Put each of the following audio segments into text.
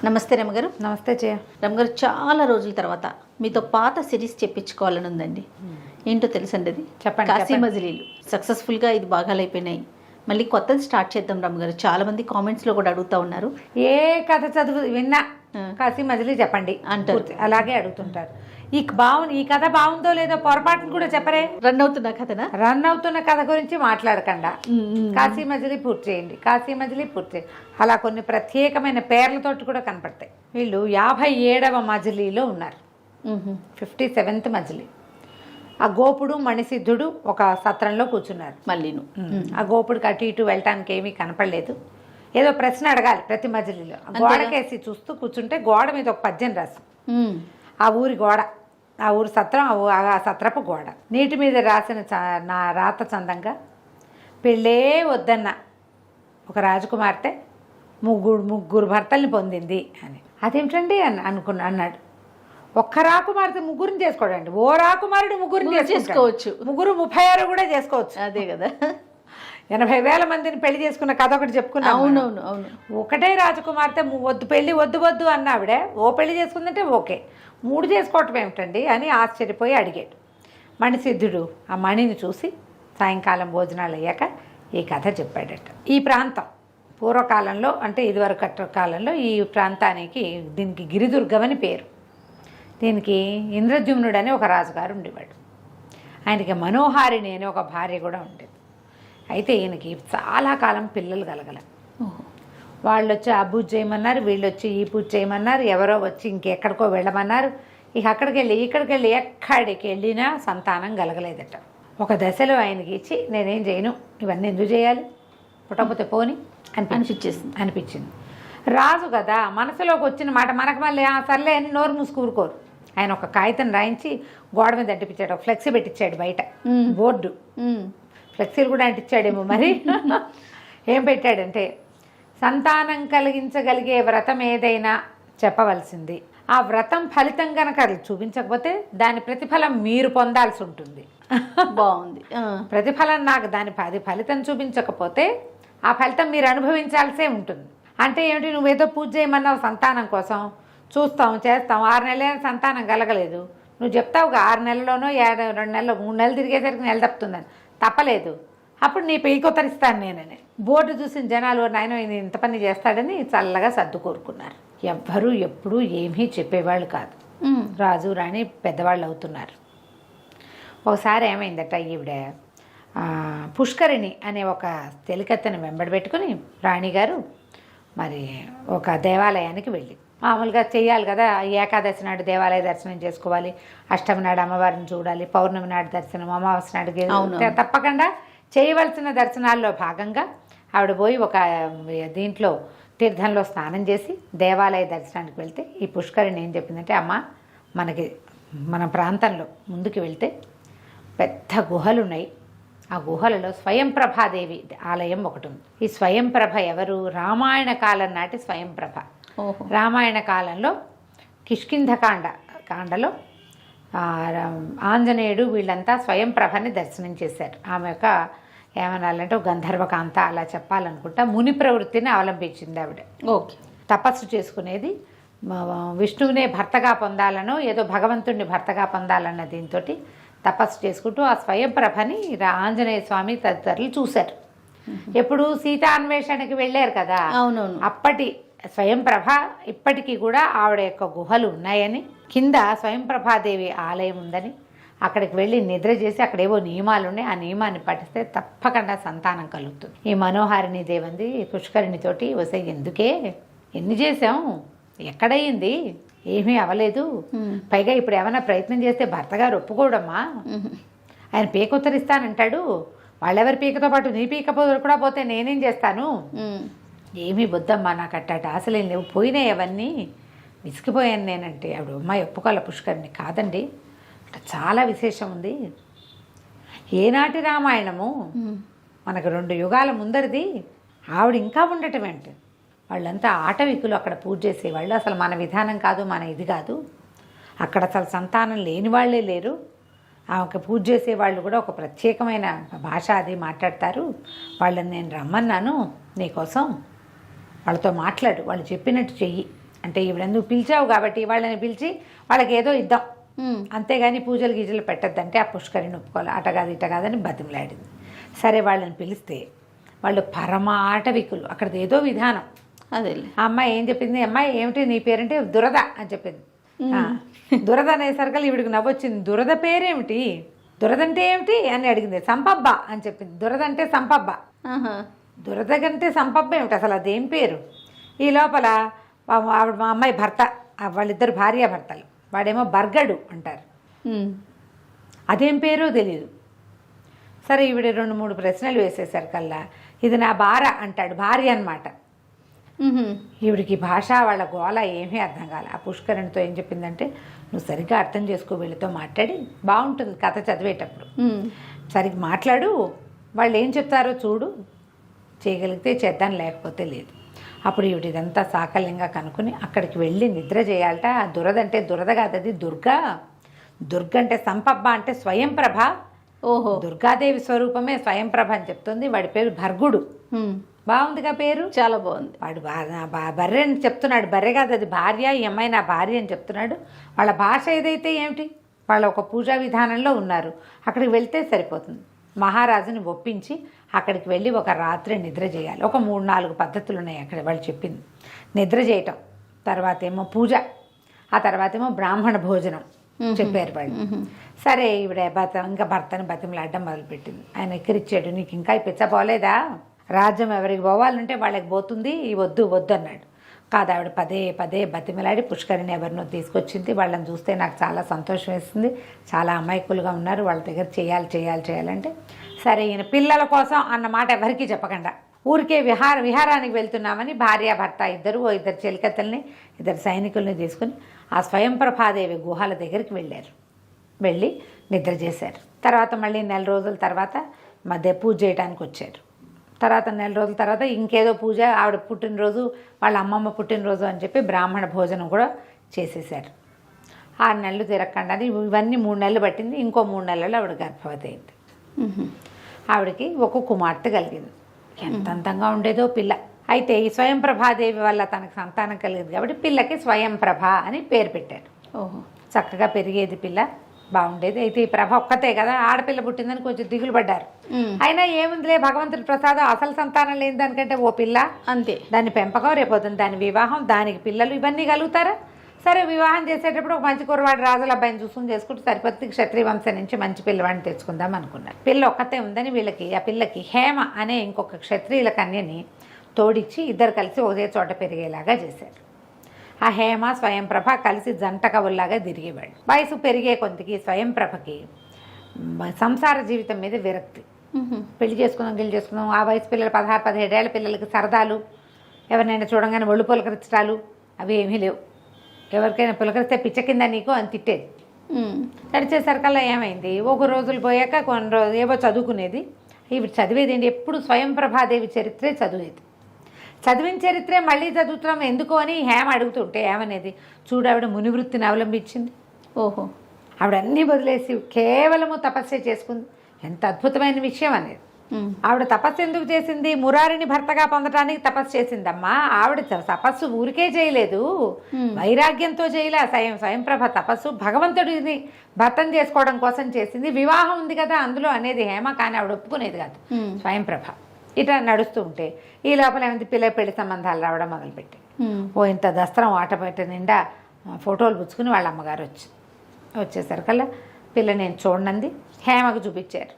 నమస్తే రమగారు. నమస్తే జయ. రమగారు, చాలా రోజుల తర్వాత మీతో పాత సిరీస్ చెప్పించుకోవాలని ఉందండి. ఏంటో తెలుసండి, అది చెప్పండి. కాశీ మజిలీలు సక్సెస్ఫుల్గా 5 భాగాలు అయిపోయినాయి. మళ్ళీ కొత్తది స్టార్ట్ చేద్దాం రమగారు. చాలా మంది కామెంట్స్లో కూడా అడుగుతూ ఉన్నారు, ఏ కథ చదువు విన్నా కాశీ మజిలీ చెప్పండి అంటారు. అలాగే అడుగుతుంటారు. ఈ కథ బాగుందో లేదో పొరపాటును కూడా చెప్పరే. రన్ అవుతున్న కథనా? రన్ అవుతున్న కథ గురించి మాట్లాడకుండా కాశీ మజిలీ పూర్తి చేయండి, కాశీ మజిలీ పూర్తి చేయండి. అలా కొన్ని ప్రత్యేకమైన పేర్లతోటి కూడా కనపడతాయి. వీళ్ళు 57వ మజిలీలో ఉన్నారు, 57th మజిలీ. ఆ గోపుడు మణిసిద్ధుడు ఒక సత్రంలో కూర్చున్నారు. మళ్ళీను ఆ గోపుడికి అటు ఇటు వెళ్ళటానికి ఏమీ కనపడలేదు. ఏదో ప్రశ్న అడగాలి ప్రతి మజిలీలో. గోడకేసి చూస్తూ కూర్చుంటే గోడ మీద ఒక పద్యం రాసి, ఆ ఊరి గోడ, ఆ ఊరి సత్రం, ఆ సత్రపు గోడ నీటి మీద రాసిన నా రాత చందంగా, పెళ్ళే వద్దన్న ఒక రాజకుమార్తె ముగ్గురు భర్తల్ని పొందింది అని. అదేమిటండి అన్నాడు. ఒక్క రాకుమార్తె ముగ్గురిని చేసుకోడండి, ఓ రాకుమారుడు ముగ్గురిని చేసుకోవచ్చు, ముగ్గురు 36 కూడా చేసుకోవచ్చు. అదే కదా, 80,000 మందిని పెళ్లి చేసుకున్న కథ ఒకటి చెప్పుకున్నా. అవునవును అవును. ఒకటే రాజకుమార్తె పెళ్లి వద్దు అన్న ఆవిడ ఓ పెళ్లి చేసుకుందంటే ఓకే, 3 చేసుకోవటం ఏమిటండి అని ఆశ్చర్యపోయి అడిగాడు. మణిసిద్ధుడు ఆ మణిని చూసి సాయంకాలం భోజనాలు అయ్యాక ఈ కథ చెప్పాడట. ఈ ప్రాంతం పూర్వకాలంలో, అంటే ఇదివరకు కాలంలో ఈ ప్రాంతానికి, దీనికి గిరిదుర్గం అని పేరు. దీనికి ఇంద్రద్యుమ్నుడు అని ఒక రాజుగారు ఉండేవాడు. ఆయనకి మనోహారిణి అని ఒక భార్య కూడా ఉండేది. అయితే ఈయనకి చాలా కాలం పిల్లలు కలగల. వాళ్ళు వచ్చి ఆ పూజ చేయమన్నారు, వీళ్ళు వచ్చి ఈ పూజ చేయమన్నారు, ఎవరో వచ్చి ఇంకెక్కడికో వెళ్ళమన్నారు. ఇక అక్కడికి ఎక్కడికి వెళ్ళినా సంతానం కలగలేదట. ఒక దశలో ఆయనకి ఇచ్చి, నేనేం చేయను, ఇవన్నీ ఎందుకు చేయాలి, పుట్టకపోతే పోని అనిపించింది. రాజు కదా, మనసులోకి వచ్చిన మాట మనకు మళ్ళీ సర్లే అని నోరు మూసుకూరుకోరు. ఆయన ఒక కాగితం రాయించి గోడ మీద అంటిపించాడు, ఒక ఫ్లెక్సీ పెట్టించాడు బయట, బోర్డు. ఫ్లెక్సీలు కూడా అంటించాడేమో మరి. ఏం పెట్టాడంటే, సంతానం కలిగించగలిగే వ్రతం ఏదైనా చెప్పవలసింది, ఆ వ్రతం ఫలితం కనుక చూపించకపోతే దాని ప్రతిఫలం మీరు పొందాల్సి ఉంటుంది. బాగుంది. ప్రతిఫలం నాకు అది ఫలితం చూపించకపోతే ఆ ఫలితం మీరు అనుభవించాల్సే ఉంటుంది. అంటే ఏమిటి, నువ్వేదో పూజ చేయమన్నావు సంతానం కోసం, చూస్తాం చేస్తాం, 6 నెలలైనా సంతానం కలగలేదు, నువ్వు చెప్తావుగా 6 నెలల్లోనో 2 నెలలు 3 నెలలు తిరిగేసరికి నెల తప్పుతుందని, తప్పలేదు, అప్పుడు నీ పెయ్యి కొత్తరిస్తాను నేనని. బోర్డు చూసిన జనాలు నాయన ఇంత పని చేస్తాడని చల్లగా సర్దు కోరుకున్నారు. ఎవ్వరూ ఎప్పుడూ ఏమీ చెప్పేవాళ్ళు కాదు. రాజు రాణి పెద్దవాళ్ళు అవుతున్నారు. ఒకసారి ఏమైందట, ఈవిడ పుష్కరిణి అనే ఒక తెలికత్తెను వెంబడబెట్టుకుని రాణిగారు మరి ఒక దేవాలయానికి వెళ్ళి, మామూలుగా చేయాలి కదా, ఏకాదశి నాడు దేవాలయ దర్శనం చేసుకోవాలి, అష్టమి నాడు అమ్మవారిని చూడాలి, పౌర్ణమి నాడు దర్శనం, అమావాస్య నాడు తప్పకుండా చేయవలసిన దర్శనాల్లో భాగంగా ఆవిడ పోయి ఒక దీంట్లో తీర్థంలో స్నానం చేసి దేవాలయ దర్శనానికి వెళ్తే, ఈ పుష్కరిణి ఏం చెప్పిందంటే, అమ్మ మన ప్రాంతంలో ముందుకు వెళ్తే పెద్ద గుహలు ఉన్నాయి, ఆ గుహలలో స్వయంప్రభాదేవి ఆలయం ఒకటి ఉంది. ఈ స్వయంప్రభ ఎవరు, రామాయణ కాలం నాటి స్వయంప్రభ. రామాయణ కాలంలో కిష్కింధకాండలో ఆంజనేయుడు వీళ్ళంతా స్వయంప్రభని దర్శనం చేశారు. ఆమె యొక్క ఏమనాలంటే గంధర్వకాంత అలా చెప్పాలనుకుంటా, ముని ప్రవృత్తిని అవలంబించింది ఆవిడ. ఓకే. తపస్సు చేసుకునేది విష్ణువునే భర్తగా పొందాలనో ఏదో భగవంతుడిని భర్తగా పొందాలన్న దీంతో తపస్సు చేసుకుంటూ ఆ స్వయంప్రభని ఆంజనేయ స్వామి తదితరులు చూశారు. ఎప్పుడు సీతాన్వేషణకి వెళ్ళారు కదా, అవునవును, అప్పటి స్వయంప్రభ ఇప్పటికీ కూడా ఆవిడ యొక్క గుహలు ఉన్నాయని, కింద స్వయంప్రభాదేవి ఆలయం ఉందని, అక్కడికి వెళ్ళి నిద్ర చేసి అక్కడేవో నియమాలు ఉన్నాయి, ఆ నియమాన్ని పాటిస్తే తప్పకుండా సంతానం కలుగుతుంది. ఈ మనోహారిణి దేవంది పుష్కరిణితోటి వసే ఎందుకే, ఎన్ని చేసాం, ఎక్కడయ్యింది, ఏమీ అవలేదు, పైగా ఇప్పుడు ఏమైనా ప్రయత్నం చేస్తే భర్తగారు ఒప్పుకోవడమ్మా, ఆయన పీక ఉత్తరిస్తానంటాడు, వాళ్ళెవరి పీకతో పాటు నీ పీక కూడా పోతే నేనేం చేస్తాను, ఏమీ వద్దమ్మా, నాకు అట్టాట అసలు లేవు, పోయినాయి అవన్నీ, విసిగిపోయాను నేనంటే. ఆవిడ అమ్మాయి ఒప్పుకోవాలి పుష్కరిణి, కాదండి అట్లా చాలా విశేషం ఉంది, ఏనాటి రామాయణము, మనకు 2 యుగాల ముందరిది, ఆవిడ ఇంకా ఉండటం ఏంటి, వాళ్ళంతా ఆటవికులు, అక్కడ పూజ చేసేవాళ్ళు, అసలు మన విధానం కాదు, మన ఇది కాదు, అక్కడ అసలు సంతానం లేని వాళ్ళే లేరు, ఆమెకు పూజ చేసేవాళ్ళు కూడా ఒక ప్రత్యేకమైన భాష అది మాట్లాడతారు, వాళ్ళని నేను రమ్మన్నాను నీకోసం, వాళ్ళతో మాట్లాడు, వాళ్ళు చెప్పినట్టు చెయ్యి అంటే ఈవిడెందుకు పిలిచావు కాబట్టి వాళ్ళని పిలిచి వాళ్ళకి ఏదో ఇద్దాం, అంతేగాని పూజలు గీజలు పెట్టద్దంటే ఆ పుష్కరిని ఒప్పుకోవాలి. అట కాదు ఇట కాదని బతిమలాడింది. సరే వాళ్ళని పిలిస్తే వాళ్ళు పరమాటవికులు, అక్కడ ఏదో విధానం. అదే ఆ అమ్మాయి ఏం చెప్పింది, అమ్మాయి ఏమిటి నీ పేరంటే దురద అని చెప్పింది. దురద అనేసరికి ఈవిడికి నవ్వొచ్చింది. దురద పేరేమిటి, దురద అంటే ఏమిటి అని అడిగింది. సంపబ్బ అని చెప్పింది. దురద అంటే సంపబ్బ, దురద కంటే సంపబ్బ ఏమిటి అసలు, అదేం పేరు? ఈ లోపల ఆవిడ మా అమ్మాయి భర్త, వాళ్ళిద్దరు భార్యాభర్తలు, వాడేమో బర్గడు అంటారు, అదేం పేరో తెలియదు. సరే ఈవిడ 2-3 ప్రశ్నలు వేసేసరికల్లా ఇది నా భార అంటాడు, భార్య అనమాట. ఈవిడికి భాష వాళ్ళ గోళ ఏమీ అర్థం కాలే. ఆ పుష్కరునితో ఏం చెప్పిందంటే, నువ్వు సరిగ్గా అర్థం చేసుకో, వీళ్ళతో మాట్లాడి బాగుంటుంది కథ చదివేటప్పుడు, సరిగ్గా మాట్లాడు, వాళ్ళు ఏం చెప్తారో చూడు, చేయగలిగితే చేద్దాం లేకపోతే లేదు. అప్పుడు ఈవిడ ఇదంతా సాకల్యంగా కనుక్కుని అక్కడికి వెళ్ళి నిద్ర చేయాలట. ఆ దురద అంటే దురద కాదు, అది దుర్గా. దుర్గ అంటే సంపబ్బ అంటే స్వయంప్రభ. ఓహో, దుర్గాదేవి స్వరూపమే స్వయంప్రభ అని చెప్తుంది. వాడి పేరు భర్గుడు. బాగుందిగా పేరు, చాలా బాగుంది. వాడు బర్రె అని చెప్తున్నాడు, బర్రె కాదు అది భార్య, ఈ అమ్మాయి నా భార్య అని చెప్తున్నాడు. వాళ్ళ భాష ఏదైతే ఏమిటి, వాళ్ళ ఒక పూజా విధానంలో ఉన్నారు. అక్కడికి వెళ్తే సరిపోతుంది. మహారాజుని ఒప్పించి అక్కడికి వెళ్ళి ఒక రాత్రి నిద్ర చేయాలి. ఒక 3-4 పద్ధతులు ఉన్నాయి అక్కడ వాళ్ళు చెప్పింది. నిద్ర చేయటం, తర్వాత ఏమో పూజ, ఆ తర్వాత ఏమో బ్రాహ్మణ భోజనం చెప్పారు వాళ్ళు. సరే ఈవిడ ఇంకా భర్తని బతిమలాడడం మొదలుపెట్టింది. ఆయన ఎక్కిరిచ్చాడు, నీకు ఇంకా పిచ్చపోలేదా, రాజ్యం ఎవరికి పోవాలంటే వాళ్ళకి పోతుంది, వద్దు వద్దు అన్నాడు. కాదు, ఆవిడ పదే పదే బతిమలాడి పుష్కరిని ఎవరినో తీసుకొచ్చింది. వాళ్ళని చూస్తే నాకు చాలా సంతోషం వేస్తుంది, చాలా అమాయకులుగా ఉన్నారు, వాళ్ళ దగ్గర చేయాలంటే సరే ఈయన పిల్లల కోసం అన్న మాట ఎవరికీ చెప్పకుండా ఊరికే విహారానికి వెళ్తున్నామని భార్యాభర్త ఇద్దరు చెలికత్తల్ని 2 సైనికుల్ని తీసుకుని ఆ స్వయంప్రభాదేవి గుహాల దగ్గరికి వెళ్ళి నిద్ర చేశారు. తర్వాత మళ్ళీ 4 రోజుల తర్వాత మధ్య పూజ చేయడానికి వచ్చారు. తర్వాత 4 రోజుల తర్వాత ఇంకేదో పూజ, ఆవిడ పుట్టినరోజు, వాళ్ళ అమ్మమ్మ పుట్టినరోజు అని చెప్పి బ్రాహ్మణ భోజనం కూడా చేసేసారు. 6 నెలలు తిరగకుండా ఇవన్నీ 3 నెలలు పట్టింది. ఇంకో 3 నెలల్లో ఆవిడ గర్భవతి అయింది. ఆవిడకి ఒక కుమార్తె కలిగింది. ఎంత అందంగా ఉండేదో పిల్ల. అయితే ఈ స్వయంప్రభాదేవి వల్ల తనకు సంతానం కలిగింది కాబట్టి పిల్లకి స్వయంప్రభ అని పేరు పెట్టారు. ఓహో, చక్కగా పెరిగేది పిల్ల, బాగుండేది. అయితే ఈ ప్రభ ఒక్కతే కదా, ఆడపిల్ల పుట్టిందని కొంచెం దిగులు పడ్డారు. అయినా ఏముందిలే, భగవంతుడి ప్రసాదం, అసలు సంతానం లేని దానికంటే ఓ పిల్ల అంతే, దాని పెంపకం రేపోతుంది, దాని వివాహం, దానికి పిల్లలు, ఇవన్నీ కలుగుతారా? సరే వివాహం చేసేటప్పుడు ఒక మంచి కుర్రవాడు రాజుల అబ్బాయిని చూసుకుని చేసుకుంటూ సరిపోతుంది, క్షత్రియ వంశం నుంచి మంచి పిల్లవాడిని తెచ్చుకుందాం అనుకున్నారు. పిల్ల ఒక్కతే ఉందని వీళ్ళకి ఆ పిల్లకి హేమ అనే ఇంకొక క్షత్రియుల కన్యని తోడిచ్చి ఇద్దరు కలిసి ఒకే చోట పెరిగేలాగా చేశారు. ఆ హేమ స్వయంప్రభ కలిసి జంట కవుల్లాగా తిరిగేవాళ్ళు. వయసు పెరిగే కొంతకి స్వయంప్రభకి సంసార జీవితం మీద విరక్తి. పెళ్లి చేసుకుందాం, ఆ వయసు పిల్లలు 16-17 ఏళ్ల పిల్లలకి సరదాలు, ఎవరినైనా చూడంగానే ఒళ్ళు పులకరించడాలు అవి ఏమీ లేవు. ఎవరికైనా పులకరిస్తే పిచ్చ కింద నీకు అని తిట్టేది. నడిచేసరికల్లా ఏమైంది, ఒక రోజులు పోయాక కొన్ని రోజులు ఏవో చదువుకునేది. ఇవి చదివేది ఏంటి, ఎప్పుడు స్వయంప్రభాదేవి చరిత్రే చదివేది. చదివిన చరిత్రే మళ్ళీ చదువుతున్నాం ఎందుకు అని హేమ అడుగుతుంటే ఏమనేది, చూడావిడ మునివృత్తిని అవలంబించింది. ఓహో, ఆవిడ అన్నీ వదిలేసి కేవలము తపస్సే చేసుకుంది. ఎంత అద్భుతమైన విషయం అనేది. ఆవిడ తపస్సు ఎందుకు చేసింది, మురారిని భర్తగా పొందడానికి తపస్సు చేసిందమ్మా. ఆవిడ తపస్సు ఊరికే చేయలేదు, వైరాగ్యంతో చేయలే. స్వయంప్రభ తపస్సు భగవంతుడిని భర్తను చేసుకోవడం కోసం చేసింది. వివాహం ఉంది కదా అందులో అనేది హేమ, కానీ ఆవిడ ఒప్పుకునేది కాదు స్వయంప్రభ. ఇట్లా నడుస్తూ ఉంటే ఈ లోపల ఏమైంది, పెళ్లి సంబంధాలు రావడం మొదలుపెట్టాయి. ఇంత దస్త్రం ఆటపెట్ట నిండా ఫోటోలు పుచ్చుకుని వాళ్ళ అమ్మగారు వచ్చేసరికల్లా పిల్ల నేను చూడండి హేమకు చూపించారు.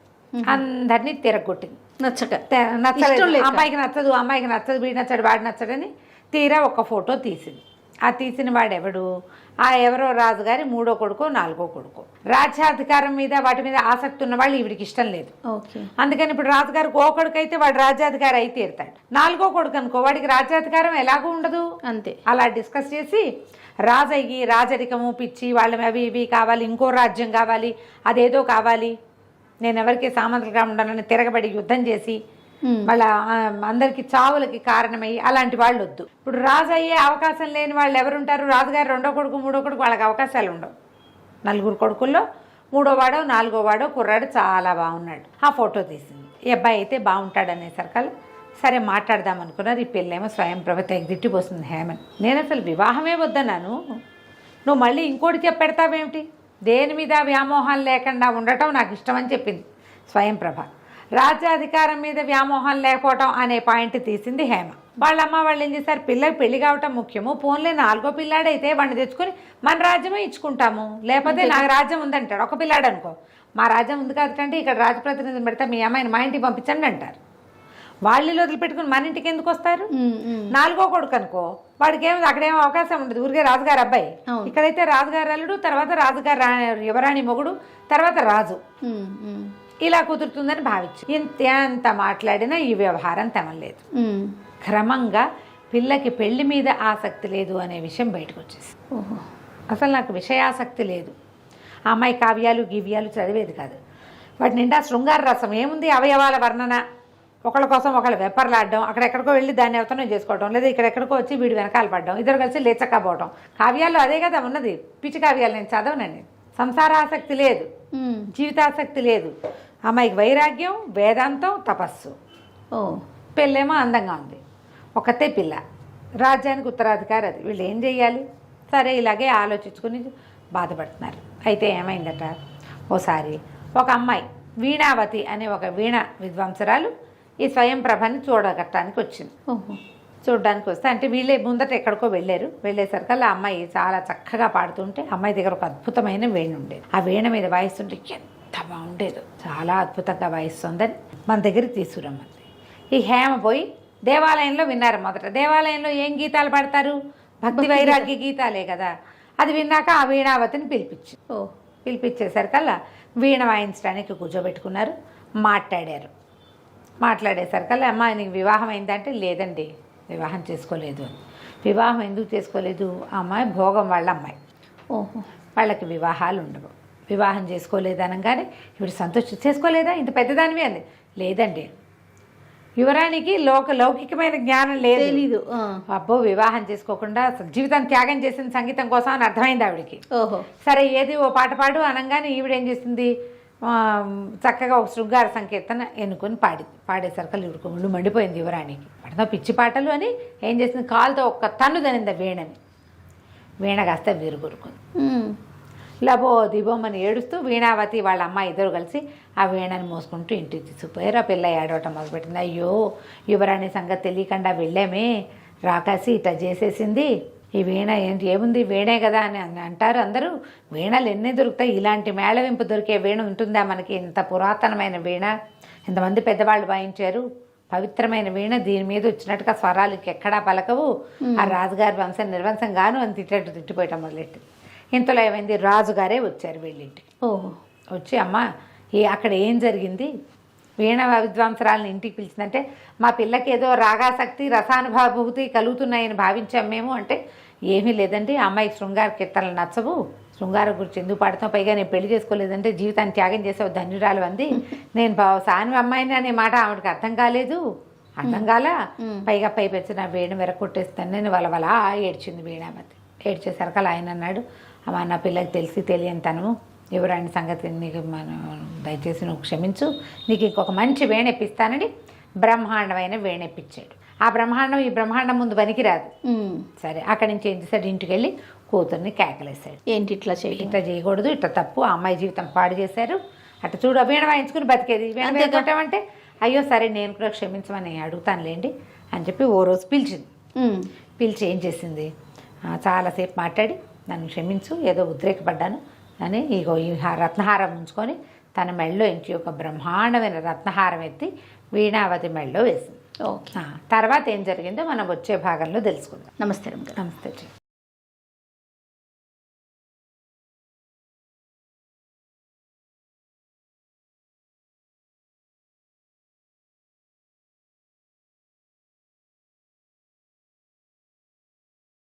అందరినీ తిరగొట్టింది, నచ్చలేదు. అమ్మాయికి నచ్చదు, వీడు నచ్చాడు, వాడు నచ్చడని తీరా ఒక ఫోటో తీసింది. ఆ తీసిన వాడెవడు, ఆ ఎవరో రాజుగారి 3వ కొడుకో 4వ కొడుకో. రాజ్యాధికారం మీద వాటి మీద ఆసక్తి ఉన్న వాళ్ళు ఈవిడికి ఇష్టం లేదు. అందుకని ఇప్పుడు రాజుగారికి ఓ కొడుకు అయితే వాడు రాజ్యాధికారి అయితే తీరుతాడు. 4వ కొడుకు అనుకో, వాడికి రాజ్యాధికారం ఎలాగూ ఉండదు. అంతే, అలా డిస్కస్ చేసి రాజయ్యి రాజరికము పిచ్చి, వాళ్ళని అవి ఇవి కావాలి, ఇంకో రాజ్యం కావాలి, అదేదో కావాలి, నేను ఎవరికి సామంతులుగా ఉండాలని తిరగబడి యుద్ధం చేసి వాళ్ళ అందరికి చావులకి కారణమయ్యి అలాంటి వాళ్ళు వద్దు. ఇప్పుడు రాజు అయ్యే అవకాశం లేని వాళ్ళు ఎవరుంటారు, రాజుగారు 2వ కొడుకు 3వ కొడుకు, వాళ్ళకి అవకాశాలు ఉండవు. 4 కొడుకుల్లో 3వ వాడో 4వ వాడో కుర్రాడు చాలా బాగున్నాడు. ఆ ఫోటో తీసింది. ఈ అబ్బాయి అయితే బాగుంటాడు అనేసరికల్లా సరే మాట్లాడదాం అనుకున్నారు. ఈ పెళ్ళేమో స్వయం ప్రభ తెగదిట్టిపోతుంది హేమన్. నేను అసలు వివాహమే వద్దన్నాను, నువ్వు మళ్ళీ ఇంకోటి చెప్పెడతావేమిటి, దేని మీద వ్యామోహం లేకుండా ఉండటం నాకు ఇష్టం అని చెప్పింది స్వయం ప్రభ. రాజ్యాధికారం మీద వ్యామోహం లేకపోవటం అనే పాయింట్ తీసింది హేమ. వాళ్ళమ్మ వాళ్ళు ఏం చేశారు, పిల్లకి పెళ్లి కావటం ముఖ్యము, పోన్లే 4వ పిల్లాడైతే వాడిని తెచ్చుకొని మన రాజ్యమే ఇచ్చుకుంటాము, లేకపోతే నాకు రాజ్యం ఉందంటాడు. ఒక పిల్లాడు అనుకో, మా రాజ్యం ఉంది కాదంటే ఇక్కడ రాజప్రతినిధిని పెడితే మీ అమ్మాయిని మా ఇంటికి పంపించండి అంటారు. వాళ్ళు వదిలిపెట్టుకుని మన ఇంటికి ఎందుకు వస్తారు? 4వ కొడుకు అనుకో, వాడికి ఏమో అక్కడేమో అవకాశం ఉండదు, ఊరికే రాజుగారు అబ్బాయి. ఇక్కడైతే రాజుగారు అల్లుడు, తర్వాత రాజుగారు యువరాణి మొగుడు, తర్వాత రాజు, ఇలా కుదురుతుందని భావించి ఎంత మాట్లాడినా ఈ వ్యవహారం తెమలేదు. క్రమంగా పిల్లకి పెళ్లి మీద ఆసక్తి లేదు అనే విషయం బయటకు వచ్చేసి, అసలు నాకు విషయాసక్తి లేదు. ఆ అమ్మాయి కావ్యాలు గివ్యాలు చదివేది కాదు, వాటి నిండా శృంగార రసం ఏముంది, అవయవాల వర్ణన, ఒకళ్ళ కోసం ఒకళ్ళు వెప్పర్లాడడం, అక్కడెక్కడికో వెళ్ళి దాన్ని అవతనం చేసుకోవడం, లేదా ఇక్కడెక్కడికో వచ్చి వీడు వెనకాల పడడం, ఇద్దరు కలిసి లేచక్కపోవడం. కావ్యాల్లో అదే కదా ఉన్నది, పిచ్చి కావ్యాలు నేను చదవనండి. సంసారాసక్తి లేదు, జీవితాసక్తి లేదు. అమ్మాయికి వైరాగ్యం, వేదాంతం, తపస్సు. పెళ్ళేమో అందంగా ఉంది, ఒకతే పిల్ల, రాజ్యానికి ఉత్తరాధికారి అది. వీళ్ళు ఏం చెయ్యాలి? సరే ఇలాగే ఆలోచించుకుని బాధపడుతున్నారు. అయితే ఏమైందట, ఓసారి ఒక అమ్మాయి వీణావతి అనే ఒక వీణ విద్వాంసరాలు ఈ స్వయం ప్రభని చూడగట్టడానికి వచ్చింది. చూడడానికి వస్తే అంటే వీళ్ళే ముందట ఎక్కడికో వెళ్ళేసరికల్లా ఆ అమ్మాయి చాలా చక్కగా పాడుతుంటే, అమ్మాయి దగ్గర ఒక అద్భుతమైన వీణ ఉండేది. ఆ వీణ మీద వాయిస్తుంటే ఎంత బాగుండేదో, చాలా అద్భుతంగా వాయిస్తుందని మన దగ్గరికి తీసుకురమ్మంది. ఈ హేమ పోయి దేవాలయంలో విన్నారు. మొదట దేవాలయంలో ఏం గీతాలు పాడతారు, భక్తి వైరాగ్య గీతాలే కదా. అది విన్నాక ఆ వీణావతిని పిలిపించేసరికల్లా వీణ వాయించడానికి కూర్చోబెట్టుకున్నారు. మాట్లాడేసరికల్లా అమ్మ నీకు వివాహం అయిందంటే, లేదండి వివాహం చేసుకోలేదు అని. వివాహం ఎందుకు చేసుకోలేదు? ఆ అమ్మాయి భోగం వాళ్ళ అమ్మాయి, వాళ్ళకి వివాహాలు ఉండవు, వివాహం చేసుకోలేదు అనగానే ఇప్పుడు చేసుకోలేదా, ఇంత పెద్దదానివి అంది. లేదండి, యువరానికి లౌకికమైన జ్ఞానం లేదు, అబ్బో వివాహం చేసుకోకుండా జీవితాన్ని త్యాగం చేసిన సంగీతం కోసం అని అర్థమైంది ఆవిడికి. సరే ఏది ఓ పాట పాడు అనగానే ఈవిడేం చేసింది, చక్కగా ఒక శృంగార సంకీర్తన ఎన్నుకొని పాడేసరికి ఈవిడికి ఒళ్ళు మండిపోయింది యువరానికి. పడతా పిచ్చి పాటలు అని ఏం చేసింది, కాలుతో ఒక్క తన్నుదనింది వీణని. వీణ కాస్త విరుగురుకుంది. లబో దిబోమని ఏడుస్తూ వీణావతి వాళ్ళ అమ్మాయి ఇద్దరు కలిసి ఆ వీణని మోసుకుంటూ ఇంటికి తీసుకుపోయారు. ఆ పిల్ల ఏడవటం మొదలుపెట్టింది. అయ్యో యువరాణి సంగతి తెలియకుండా వెళ్ళామే, రాకాసి ఇట్లా చేసేసింది, ఈ వీణ ఏముంది వీణే కదా అని అంటారు అందరూ. వీణలు ఎన్ని దొరుకుతాయి, ఇలాంటి మేళవింపు దొరికే వీణ ఉంటుందా మనకి, ఇంత పురాతనమైన వీణ, ఇంతమంది పెద్దవాళ్ళు వాయించారు, పవిత్రమైన వీణ, దీని మీద వచ్చినట్టుగా స్వరాలకి ఎక్కడా పలకవు, ఆ రాజుగారి వంశం నిర్వంశం గాను అని తిట్టిపోయటం మొదలెట్టి. ఇంతలో ఏమైంది, రాజుగారే వచ్చారు వీళ్ళింటికి. వచ్చి అమ్మ అక్కడ ఏం జరిగింది, వీణ విద్వాంసరాలను ఇంటికి పిలిచిందంటే, మా పిల్లకి ఏదో రాగాసక్తి రసానుభూతి కలుగుతున్నాయని భావించాం మేము అంటే, ఏమీ లేదండి, ఆ అమ్మాయికి శృంగార కీర్తనలు నచ్చవు, శృంగారం గురించి ఎందుకు పాడతాం, పైగా నేను పెళ్లి చేసుకోలేదంటే జీవితాన్ని త్యాగం చేసావు ధన్యురాలు అంది, నేను సాని అమ్మాయిని అనే మాట ఆవిడకి అర్థం కాలా, పైగా పైపెచ్చి నా వీణ వెరకొట్టేస్తాను నేను వలవలా ఏడ్చింది వీణామతి. ఏడ్చేసరికి ఆయన అన్నాడు, అమ్మ నా పిల్లకి తెలియని తను ఎవరాని సంగతి నీకు దయచేసి నువ్వు క్షమించు, నీకు ఇంకొక మంచి వేణెప్పిస్తానని బ్రహ్మాండమైన వేణెప్పించాడు. ఆ బ్రహ్మాండం ఈ బ్రహ్మాండం ముందు పనికిరాదు. సరే అక్కడి నుంచి ఏం చేశాడు, ఇంటికి వెళ్ళి కూతుర్ని కేకలేశాడు. ఏంటి ఇట్లా చేయకూడదు, ఇట్లా తప్పు, ఆ అమ్మాయి జీవితం పాడు చేశారు, అట్లా చూడు వీణ వాయించుకుని బతికేది, వీణ కొట్టామంటే అయ్యో సరే నేను కూడా క్షమించమని అడుగుతానులేండి అని చెప్పి ఓ రోజు పిలిచి ఏం చేసింది, చాలాసేపు మాట్లాడి నన్ను క్షమించు, ఏదో ఉద్రేకపడ్డాను అని ఇగో ఈ రత్నహారం ఉంచుకొని తన మెళ్ళో ఇంటి ఒక బ్రహ్మాండమైన రత్నహారం ఎత్తి వీణావతి మెళ్ళో వేసింది. తర్వాత ఏం జరిగిందో మనం వచ్చే భాగంలో తెలుసుకుందాం. నమస్తే.